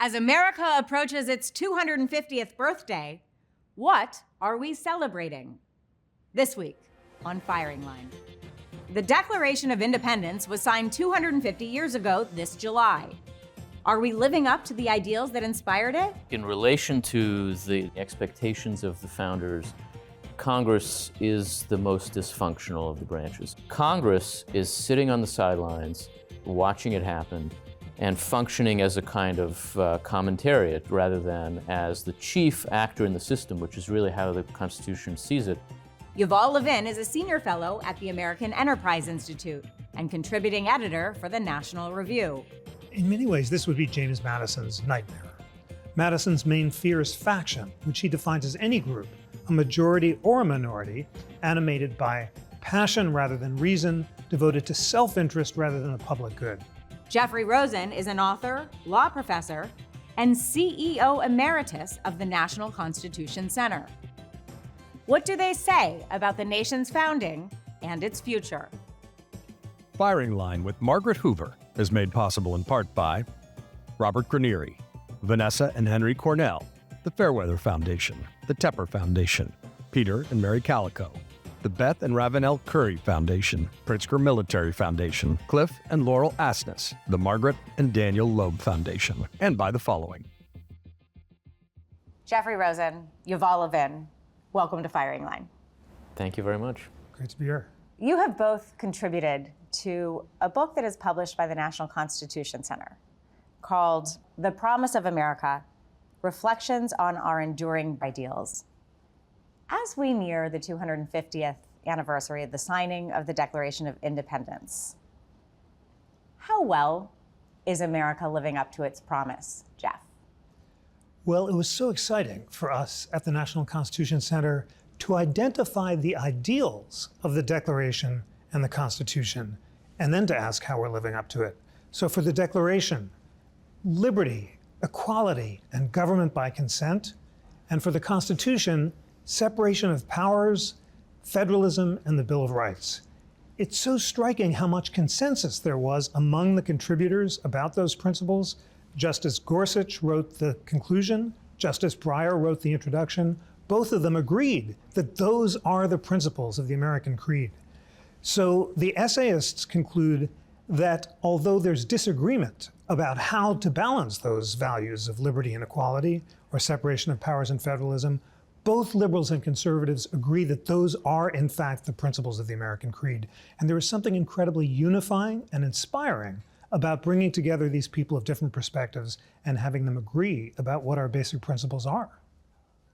As America approaches its 250th birthday, what are we celebrating? This week on Firing Line. The Declaration of Independence was signed 250 years ago this July. Are we living up to the ideals that inspired it? In relation to the expectations of the founders, Congress is the most dysfunctional of the branches. Congress is sitting on the sidelines, watching it happen, and functioning as a kind of commentariat rather than as the chief actor in the system, which is really how the Constitution sees it. Yuval Levin is a senior fellow at the American Enterprise Institute and contributing editor for the National Review. In many ways, this would be James Madison's nightmare. Madison's main fear is faction, which he defines as any group, a majority or a minority, animated by passion rather than reason, devoted to self-interest rather than the public good. Jeffrey Rosen is an author, law professor, and CEO emeritus of the National Constitution Center. What do they say about the nation's founding and its future? Firing Line with Margaret Hoover is made possible in part by Robert Granieri, Vanessa and Henry Cornell, the Fairweather Foundation, the Tepper Foundation, Peter and Mary Calico, the Beth and Ravenel Curry Foundation, Pritzker Military Foundation, Cliff and Laurel Asness, the Margaret and Daniel Loeb Foundation, and by the following. Jeffrey Rosen, Yuval Levin, welcome to Firing Line. Thank you very much. Great to be here. You have both contributed to a book that is published by the National Constitution Center called The Promise of America, Reflections on Our Enduring Ideals. As we near the 250th anniversary of the signing of the Declaration of Independence, how well is America living up to its promise, Jeff? Well, it was so exciting for us at the National Constitution Center to identify the ideals of the Declaration and the Constitution, and then to ask how we're living up to it. So for the Declaration, liberty, equality, and government by consent, and for the Constitution, separation of powers, federalism, and the Bill of Rights. It's so striking how much consensus there was among the contributors about those principles. Justice Gorsuch wrote the conclusion, Justice Breyer wrote the introduction. Both of them agreed that those are the principles of the American creed. So the essayists conclude that although there's disagreement about how to balance those values of liberty and equality, or separation of powers and federalism, both liberals and conservatives agree that those are, in fact, the principles of the American creed. And there is something incredibly unifying and inspiring about bringing together these people of different perspectives and having them agree about what our basic principles are.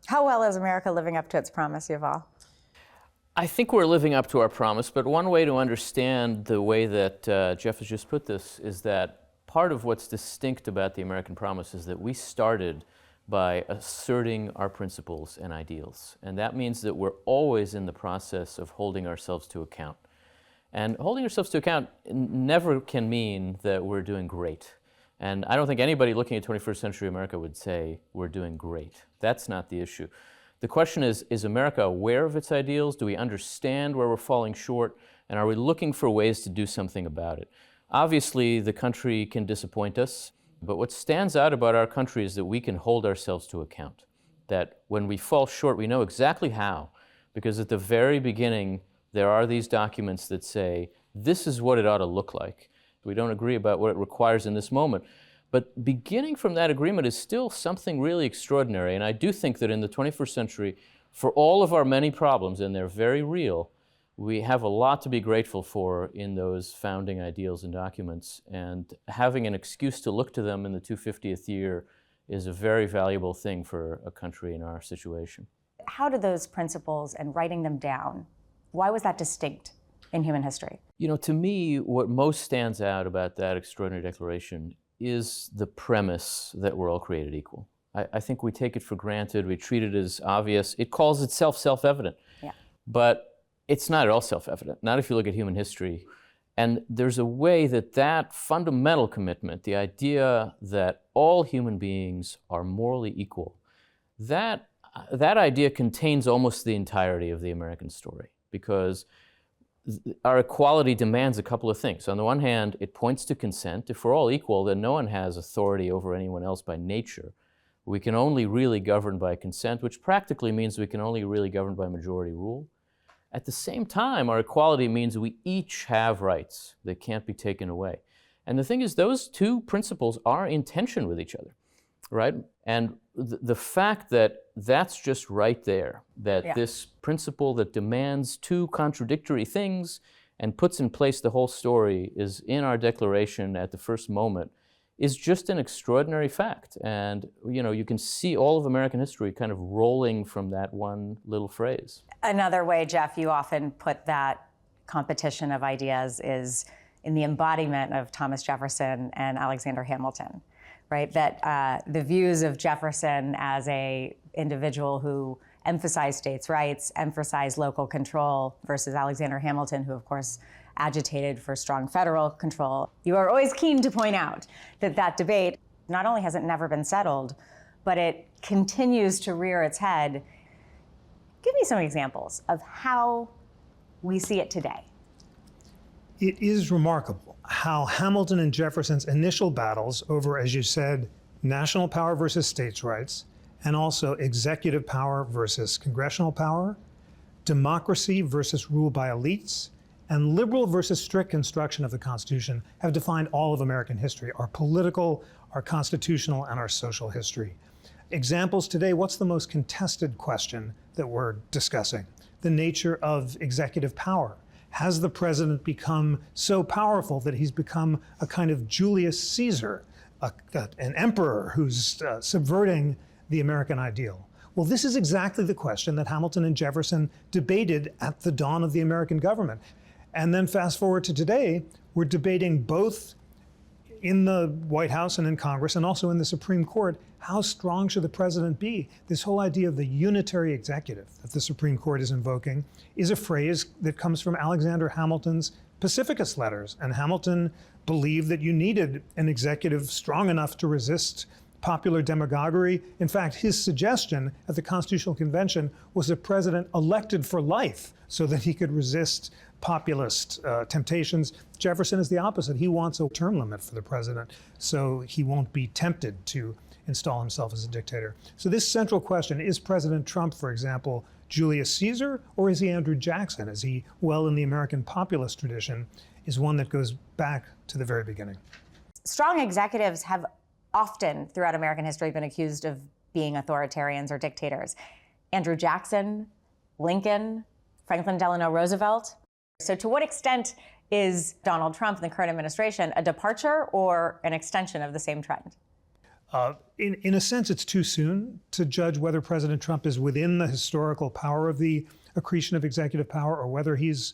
How well is America living up to its promise, Yuval? I think we're living up to our promise, but one way to understand the way that Jeff has just put this is that part of what's distinct about the American promise is that we started by asserting our principles and ideals. And that means that we're always in the process of holding ourselves to account. And holding ourselves to account never can mean that we're doing great. And I don't think anybody looking at 21st century America would say we're doing great. That's not the issue. The question is America aware of its ideals? Do we understand where we're falling short? And are we looking for ways to do something about it? Obviously, the country can disappoint us. But what stands out about our country is that we can hold ourselves to account. That when we fall short, we know exactly how. Because at the very beginning, there are these documents that say, this is what it ought to look like. We don't agree about what it requires in this moment. But beginning from that agreement is still something really extraordinary. And I do think that in the 21st century, for all of our many problems, and they're very real, we have a lot to be grateful for in those founding ideals and documents, and having an excuse to look to them in the 250th year is a very valuable thing for a country in our situation. How do those principles and writing them down, why was that distinct in human history? You know, to me, what most stands out about that extraordinary declaration is the premise that we're all created equal. I think we take it for granted, we treat it as obvious. It calls itself self-evident. Yeah. But it's not at all self-evident, not if you look at human history. And there's a way that that fundamental commitment, the idea that all human beings are morally equal, that idea contains almost the entirety of the American story. Because our equality demands a couple of things. On the one hand, it points to consent. If we're all equal, then no one has authority over anyone else by nature. We can only really govern by consent, which practically means we can only really govern by majority rule. At the same time, our equality means we each have rights. They can't be taken away. And the thing is, those two principles are in tension with each other, right? And the fact that that's just right there, that this principle that demands two contradictory things and puts in place the whole story is in our Declaration at the first moment, is just an extraordinary fact. And you can see all of American history kind of rolling from that one little phrase. Another way, Jeff, you often put that competition of ideas is in the embodiment of Thomas Jefferson and Alexander Hamilton, right? That the views of Jefferson as a individual who emphasized states' rights, emphasized local control, versus Alexander Hamilton, who of course agitated for strong federal control. You are always keen to point out that that debate not only has it never been settled, but it continues to rear its head. Give me some examples of how we see it today. It is remarkable how Hamilton and Jefferson's initial battles over, as you said, national power versus states' rights, and also executive power versus congressional power, democracy versus rule by elites, and liberal versus strict construction of the Constitution have defined all of American history, our political, our constitutional, and our social history. Examples today, what's the most contested question that we're discussing? The nature of executive power. Has the president become so powerful that he's become a kind of Julius Caesar, an emperor who's subverting the American ideal? Well, this is exactly the question that Hamilton and Jefferson debated at the dawn of the American government. And then fast forward to today, we're debating both in the White House and in Congress and also in the Supreme Court, how strong should the president be? This whole idea of the unitary executive that the Supreme Court is invoking is a phrase that comes from Alexander Hamilton's Pacificus letters. And Hamilton believed that you needed an executive strong enough to resist popular demagoguery. In fact, his suggestion at the Constitutional Convention was a president elected for life so that he could resist populist temptations. Jefferson is the opposite. He wants a term limit for the president so he won't be tempted to install himself as a dictator. So this central question, is President Trump, for example, Julius Caesar, or is he Andrew Jackson? Is he well in the American populist tradition, is one that goes back to the very beginning. Strong executives have often throughout American history been accused of being authoritarians or dictators. Andrew Jackson, Lincoln, Franklin Delano Roosevelt. So to what extent is Donald Trump and the current administration a departure or an extension of the same trend? In a sense, it's too soon to judge whether President Trump is within the historical power of the accretion of executive power or whether he's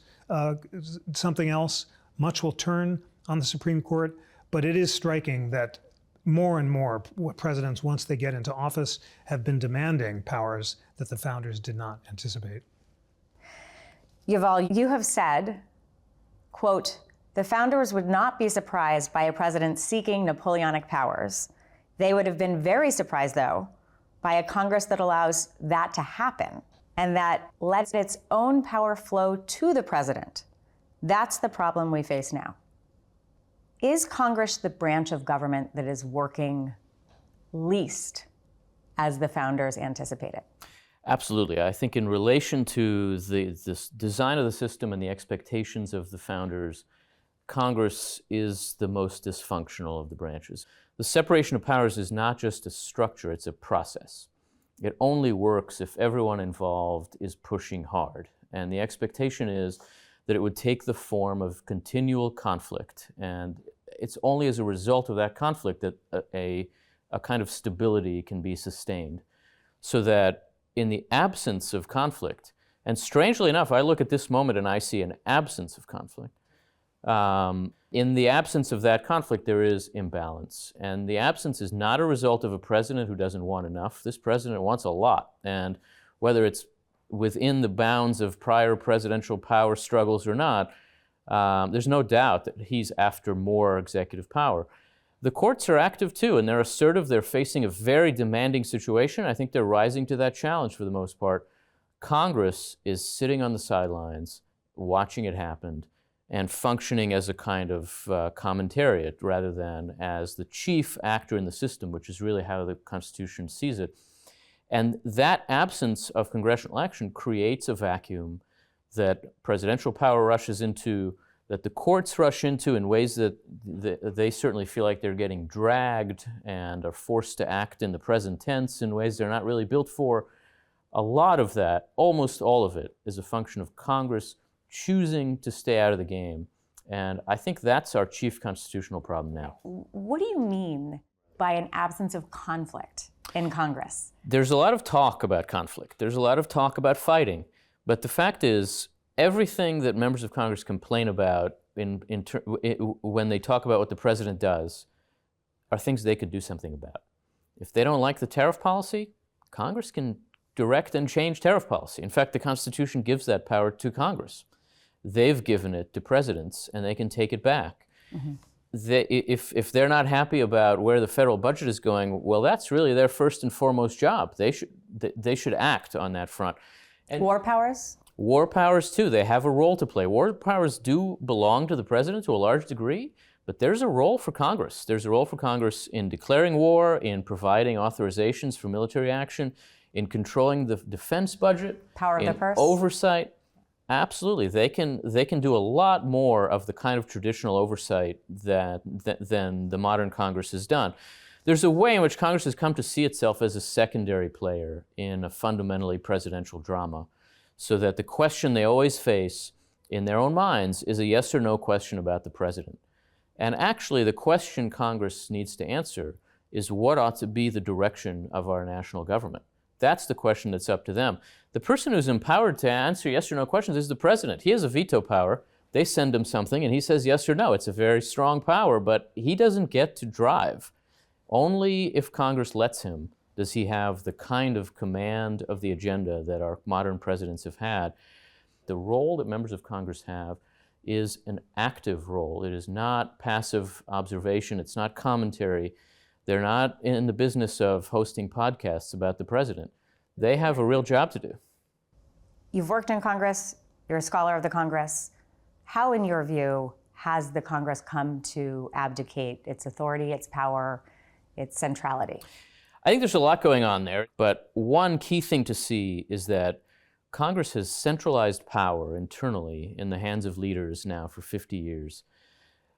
something else. Much will turn on the Supreme Court, but it is striking that more and more what presidents, once they get into office, have been demanding powers that the founders did not anticipate. Yuval, you have said, quote, "The founders would not be surprised by a president seeking Napoleonic powers. They would have been very surprised, though, by a Congress that allows that to happen and that lets its own power flow to the president. That's the problem we face now." Is Congress the branch of government that is working least as the founders anticipated? Absolutely. I think in relation to this design of the system and the expectations of the founders, Congress is the most dysfunctional of the branches. The separation of powers is not just a structure, it's a process. It only works if everyone involved is pushing hard. And the expectation is that it would take the form of continual conflict. And it's only as a result of that conflict that a kind of stability can be sustained. So that in the absence of conflict, and strangely enough, I look at this moment and I see an absence of conflict. In the absence of that conflict, there is imbalance. And the absence is not a result of a president who doesn't want enough. This president wants a lot. And whether it's within the bounds of prior presidential power struggles or not, there's no doubt that he's after more executive power. The courts are active too, and they're assertive. They're facing a very demanding situation. I think they're rising to that challenge for the most part. Congress is sitting on the sidelines watching it happen, and functioning as a kind of commentariat rather than as the chief actor in the system, which is really how the Constitution sees it. And that absence of congressional action creates a vacuum that presidential power rushes into, that the courts rush into in ways that they certainly feel like they're getting dragged and are forced to act in the present tense in ways they're not really built for. A lot of that, almost all of it, is a function of Congress choosing to stay out of the game. And I think that's our chief constitutional problem now. What do you mean by an absence of conflict in Congress? There's a lot of talk about conflict. There's a lot of talk about fighting. But the fact is, everything that members of Congress complain about when they talk about what the president does are things they could do something about. If they don't like the tariff policy, Congress can direct and change tariff policy. In fact, the Constitution gives that power to Congress. They've given it to presidents, and they can take it back. Mm-hmm. If they're not happy about where the federal budget is going, well, that's really their first and foremost job. They should act on that front. And war powers? War powers, too. They have a role to play. War powers do belong to the president to a large degree, but there's a role for Congress. There's a role for Congress in declaring war, in providing authorizations for military action, in controlling the defense budget, power of the purse, oversight. Absolutely. They can do a lot more of the kind of traditional oversight than the modern Congress has done. There's a way in which Congress has come to see itself as a secondary player in a fundamentally presidential drama, so that the question they always face in their own minds is a yes or no question about the president. And actually, the question Congress needs to answer is what ought to be the direction of our national government. That's the question that's up to them. The person who's empowered to answer yes or no questions is the president. He has a veto power. They send him something and he says yes or no. It's a very strong power, but he doesn't get to drive. Only if Congress lets him does he have the kind of command of the agenda that our modern presidents have had. The role that members of Congress have is an active role. It is not passive observation. It's not commentary. They're not in the business of hosting podcasts about the president. They have a real job to do. You've worked in Congress. You're a scholar of the Congress. How, in your view, has the Congress come to abdicate its authority, its power, its centrality? I think there's a lot going on there, but one key thing to see is that Congress has centralized power internally in the hands of leaders now for 50 years.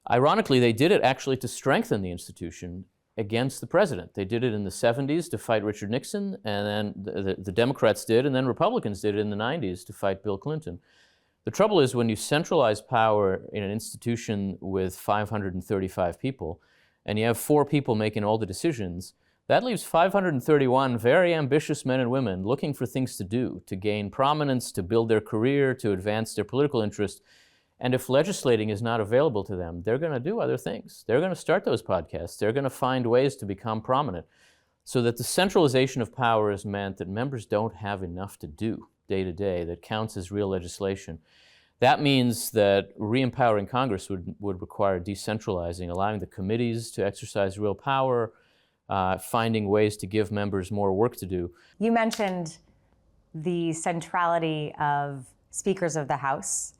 Ironically, they did it actually to strengthen the institution against the president. They did it in the 70s to fight Richard Nixon, and then the Democrats did, and then Republicans did it in the 90s to fight Bill Clinton. The trouble is when you centralize power in an institution with 535 people, and you have 4 people making all the decisions, that leaves 531 very ambitious men and women looking for things to do, to gain prominence, to build their career, to advance their political interest. And if legislating is not available to them, they're going to do other things. They're going to start those podcasts. They're going to find ways to become prominent. So that the centralization of power has meant that members don't have enough to do day to day that counts as real legislation. That means that re-empowering Congress would require decentralizing, allowing the committees to exercise real power, finding ways to give members more work to do. You mentioned the centrality of speakers of the House,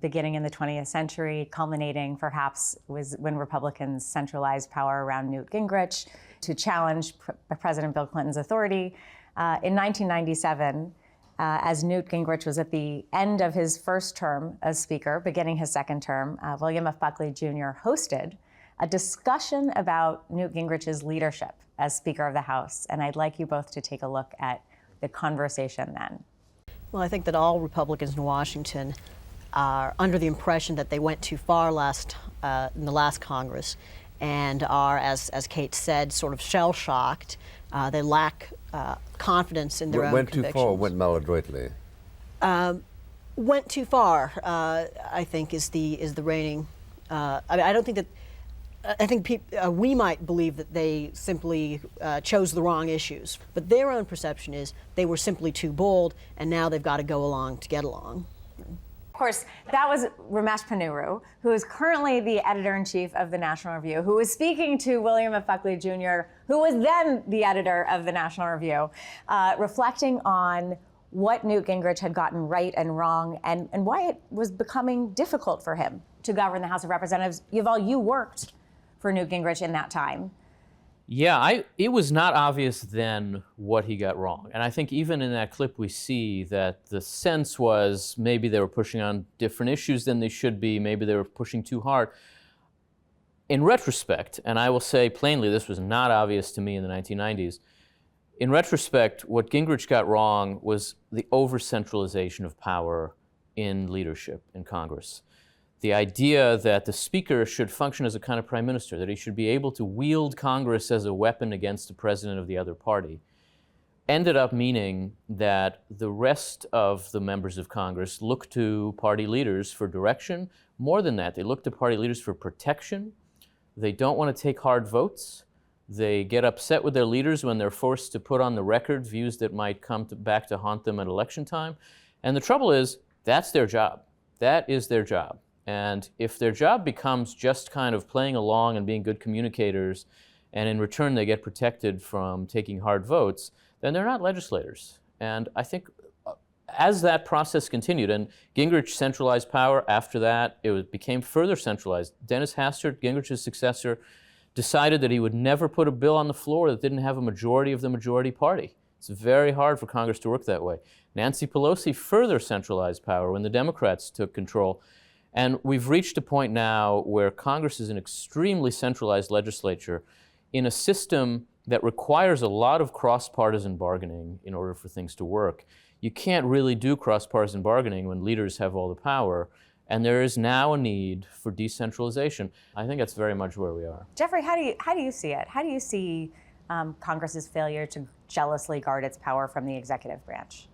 beginning in the 20th century, culminating perhaps was when Republicans centralized power around Newt Gingrich to challenge President Bill Clinton's authority. In 1997, as Newt Gingrich was at the end of his first term as Speaker, beginning his second term, William F. Buckley Jr. hosted a discussion about Newt Gingrich's leadership as Speaker of the House. And I'd like you both to take a look at the conversation then. Well, I think that all Republicans in Washington are under the impression that they went too far in the last Congress and are, as Kate said, sort of shell-shocked. They lack confidence in their own convictions. Went too far or went maladroitly? Went too far, I think, is the reigning. I don't think that. I think we might believe that they simply chose the wrong issues, but their own perception is they were simply too bold, and now they've got to go along to get along. Of course, that was Ramesh Ponnuru, who is currently the editor-in-chief of the National Review, who was speaking to William F. Buckley Jr., who was then the editor of the National Review, reflecting on what Newt Gingrich had gotten right and wrong, and why it was becoming difficult for him to govern the House of Representatives. Yuval, you worked for Newt Gingrich in that time. Yeah, it was not obvious then what he got wrong. And I think even in that clip we see that the sense was maybe they were pushing on different issues than they should be, maybe they were pushing too hard. In retrospect, and I will say plainly this was not obvious to me in the 1990s, in retrospect, what Gingrich got wrong was the over-centralization of power in leadership in Congress. The idea that the speaker should function as a kind of prime minister, that he should be able to wield Congress as a weapon against the president of the other party, ended up meaning that the rest of the members of Congress look to party leaders for direction. More than that, they look to party leaders for protection. They don't want to take hard votes. They get upset with their leaders when they're forced to put on the record views that might come back to haunt them at election time. And the trouble is, that's their job. That is their job. And if their job becomes just kind of playing along and being good communicators, and in return they get protected from taking hard votes, then they're not legislators. And I think as that process continued, and Gingrich centralized power after that, became further centralized. Dennis Hastert, Gingrich's successor, decided that he would never put a bill on the floor that didn't have a majority of the majority party. It's very hard for Congress to work that way. Nancy Pelosi further centralized power when the Democrats took control. And we've reached a point now where Congress is an extremely centralized legislature in a system that requires a lot of cross-partisan bargaining in order for things to work. You can't really do cross-partisan bargaining when leaders have all the power, and there is now a need for decentralization. I think that's very much where we are. Jeffrey, how do you see it? How do you see Congress's failure to jealously guard its power from the executive branch?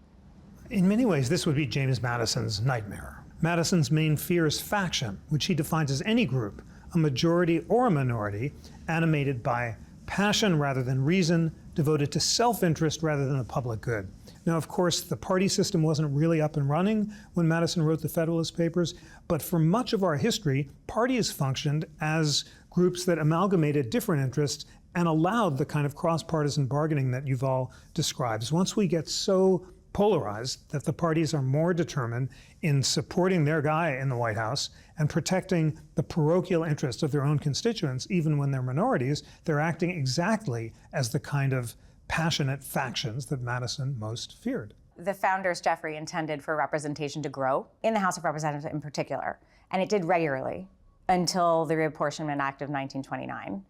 In many ways, this would be James Madison's nightmare. Madison's main fear is faction, which he defines as any group, a majority or a minority, animated by passion rather than reason, devoted to self-interest rather than the public good. Now, of course, the party system wasn't really up and running when Madison wrote the Federalist Papers, but for much of our history, parties functioned as groups that amalgamated different interests and allowed the kind of cross-partisan bargaining that Yuval describes. Once we get so polarized that the parties are more determined in supporting their guy in the White House and protecting the parochial interests of their own constituents, even when they're minorities, they're acting exactly as the kind of passionate factions that Madison most feared. The founders, Jeffrey, intended for representation to grow in the House of Representatives in particular, and it did regularly until the Reapportionment Act of 1929,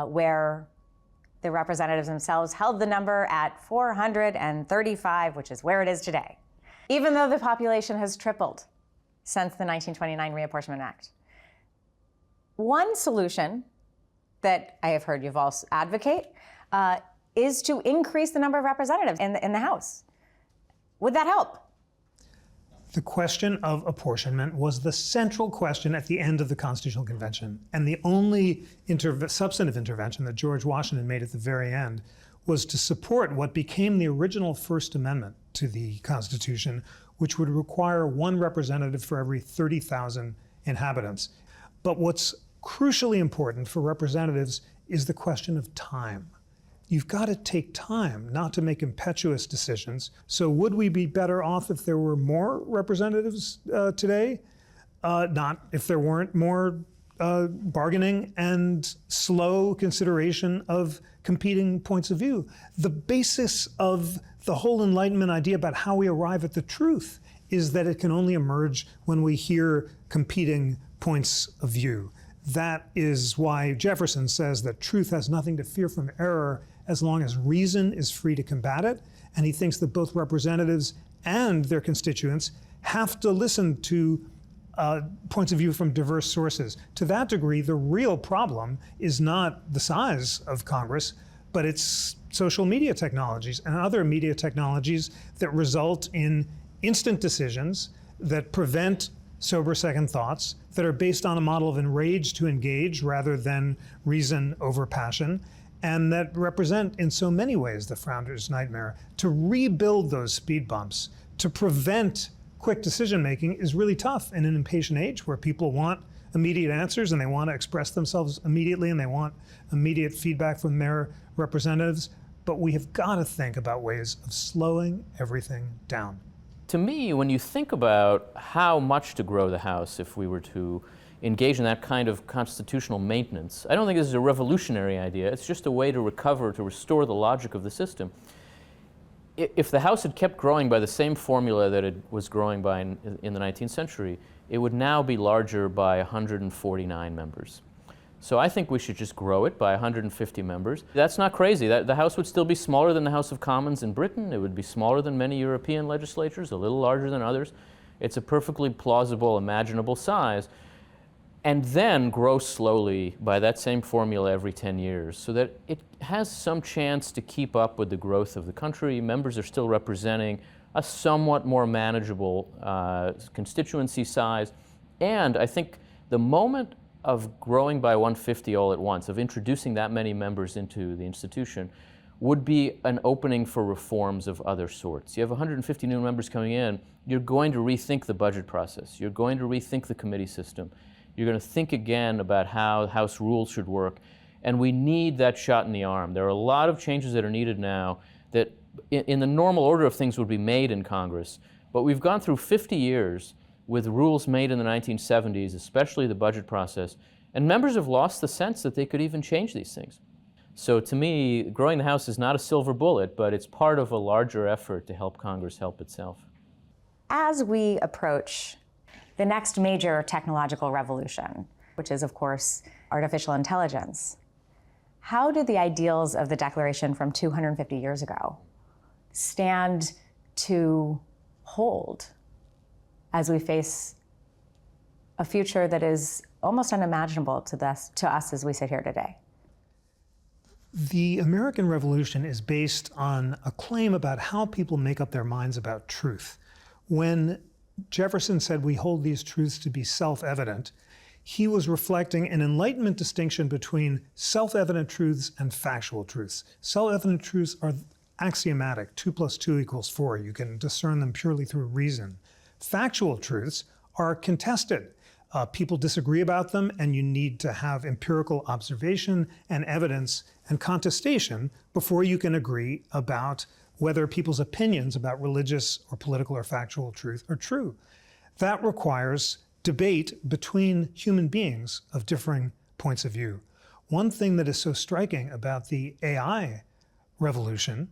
where the representatives themselves held the number at 435, which is where it is today, even though the population has tripled since the 1929 Reapportionment Act. One solution that I have heard Yuval advocate is to increase the number of representatives in the House. Would that help? The question of apportionment was the central question at the end of the Constitutional Convention. And the only substantive intervention that George Washington made at the very end was to support what became the original First Amendment to the Constitution, which would require one representative for every 30,000 inhabitants. But what's crucially important for representatives is the question of time. You've got to take time not to make impetuous decisions. So would we be better off if there were more representatives today? Not if there weren't more bargaining and slow consideration of competing points of view. The basis of the whole Enlightenment idea about how we arrive at the truth is that it can only emerge when we hear competing points of view. That is why Jefferson says that truth has nothing to fear from error as long as reason is free to combat it. And he thinks that both representatives and their constituents have to listen to points of view from diverse sources. To that degree, the real problem is not the size of Congress, but it's social media technologies and other media technologies that result in instant decisions that prevent sober second thoughts, that are based on a model of enrage to engage rather than reason over passion, and that represent in so many ways the founder's nightmare. To rebuild those speed bumps, to prevent quick decision making is really tough in an impatient age where people want immediate answers and they want to express themselves immediately and they want immediate feedback from their representatives. but we have got to think about ways of slowing everything down. To me, when you think about how much to grow the House if we were to engage in that kind of constitutional maintenance, I don't think this is a revolutionary idea. It's just a way to recover, to restore the logic of the system. If the House had kept growing by the same formula that it was growing by in the 19th century, it would now be larger by 149 members. So I think we should just grow it by 150 members. That's not crazy. The House would still be smaller than the House of Commons in Britain. It would be smaller than many European legislatures, a little larger than others. It's a perfectly plausible, imaginable size. And then grow slowly by that same formula every 10 years so that it has some chance to keep up with the growth of the country. Members are still representing a somewhat more manageable constituency size. And I think the moment of growing by 150 all at once, of introducing that many members into the institution, would be an opening for reforms of other sorts. You have 150 new members coming in, you're going to rethink the budget process. You're going to rethink the committee system. You're going to think again about how House rules should work. And we need that shot in the arm. There are a lot of changes that are needed now that in the normal order of things would be made in Congress. But we've gone through 50 years with rules made in the 1970s, especially the budget process, and members have lost the sense that they could even change these things. So to me, growing the House is not a silver bullet, but it's part of a larger effort to help Congress help itself. As we approach the next major technological revolution, which is, of course, artificial intelligence, how do the ideals of the Declaration from 250 years ago stand to hold as we face a future that is almost unimaginable to us as we sit here today? The American Revolution is based on a claim about how people make up their minds about truth. When Jefferson said we hold these truths to be self-evident, he was reflecting an Enlightenment distinction between self-evident truths and factual truths. Self-evident truths are axiomatic, 2 + 2 = 4. You can discern them purely through reason. Factual truths are contested. People disagree about them, and you need to have empirical observation and evidence and contestation before you can agree about whether people's opinions about religious or political or factual truth are true. That requires debate between human beings of differing points of view. One thing that is so striking about the AI revolution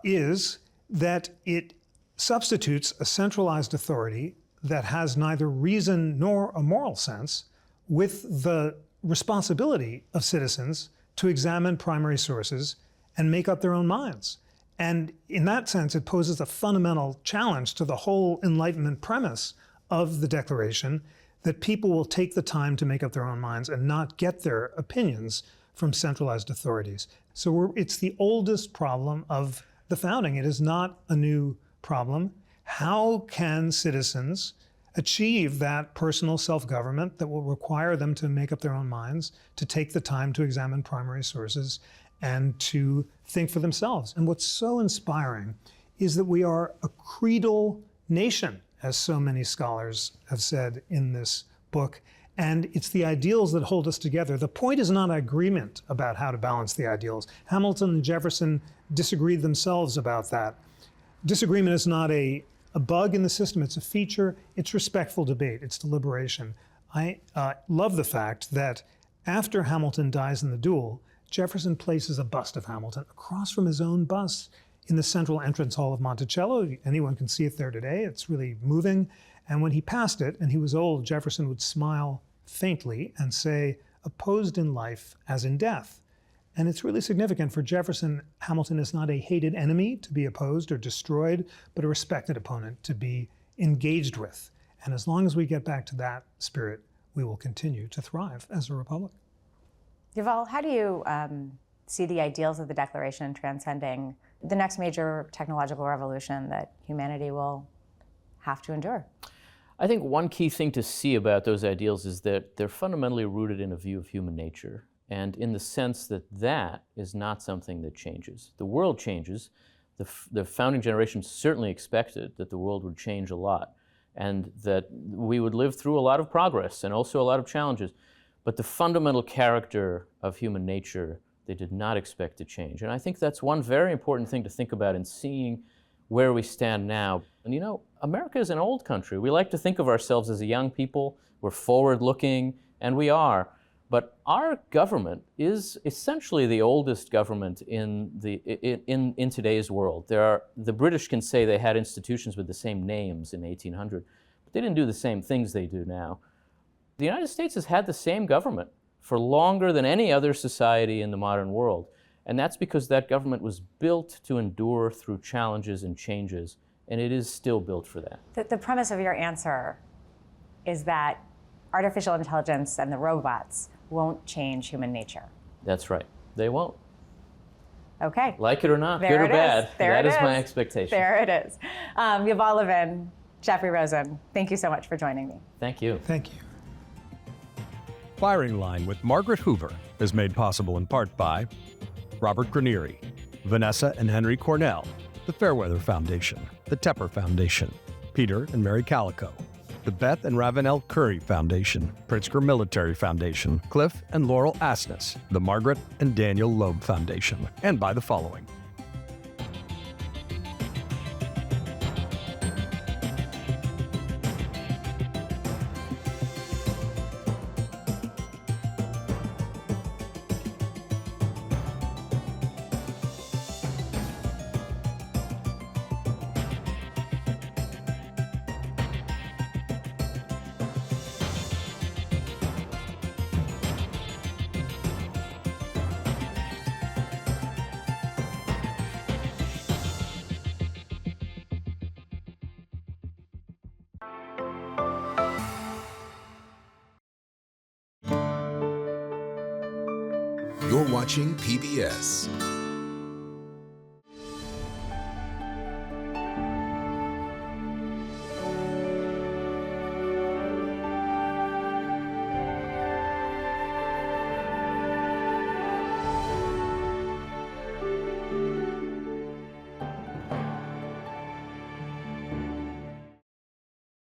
is that it substitutes a centralized authority that has neither reason nor a moral sense with the responsibility of citizens to examine primary sources and make up their own minds. And in that sense, it poses a fundamental challenge to the whole Enlightenment premise of the Declaration, that people will take the time to make up their own minds and not get their opinions from centralized authorities. So it's the oldest problem of the founding. It is not a new problem. How can citizens achieve that personal self-government that will require them to make up their own minds, to take the time to examine primary sources, and to think for themselves? And what's so inspiring is that we are a creedal nation, as so many scholars have said in this book, and it's the ideals that hold us together. The point is not agreement about how to balance the ideals. Hamilton and Jefferson disagreed themselves about that. Disagreement is not a bug in the system, it's a feature, it's respectful debate, it's deliberation. I love the fact that after Hamilton dies in the duel, Jefferson places a bust of Hamilton across from his own bust in the central entrance hall of Monticello. Anyone can see it there today. It's really moving. And when he passed it, and he was old, Jefferson would smile faintly and say, "Opposed in life as in death." And it's really significant. For Jefferson, Hamilton is not a hated enemy to be opposed or destroyed, but a respected opponent to be engaged with. And as long as we get back to that spirit, we will continue to thrive as a republic. Yuval, how do you see the ideals of the Declaration transcending the next major technological revolution that humanity will have to endure? I think one key thing to see about those ideals is that they're fundamentally rooted in a view of human nature, and in the sense that that is not something that changes. The world changes. The founding generation certainly expected that the world would change a lot, and that we would live through a lot of progress and also a lot of challenges. But the fundamental character of human nature They did not expect to change. And I think that's one very important thing to think about in seeing where we stand now. And you know, America is an old country. We like to think of ourselves as a young people. We're forward-looking, and we are. But our government is essentially the oldest government in today's world. The British can say they had institutions with the same names in 1800, but they didn't do the same things they do now. The United States has had the same government for longer than any other society in the modern world. And that's because that government was built to endure through challenges and changes, and it is still built for that. The premise of your answer is that artificial intelligence and the robots won't change human nature. That's right. They won't. Okay. Like it or not, There good or it is. bad, There that it is my is. expectation. There it is. Yuval Levin, Jeffrey Rosen, thank you so much for joining me. Thank you. Thank you. Firing Line with Margaret Hoover is made possible in part by Robert Granieri, Vanessa and Henry Cornell, the Fairweather Foundation, the Tepper Foundation, Peter and Mary Calico, the Beth and Ravenel Curry Foundation, Pritzker Military Foundation, Cliff and Laurel Asness, the Margaret and Daniel Loeb Foundation, and by the following. You're watching PBS.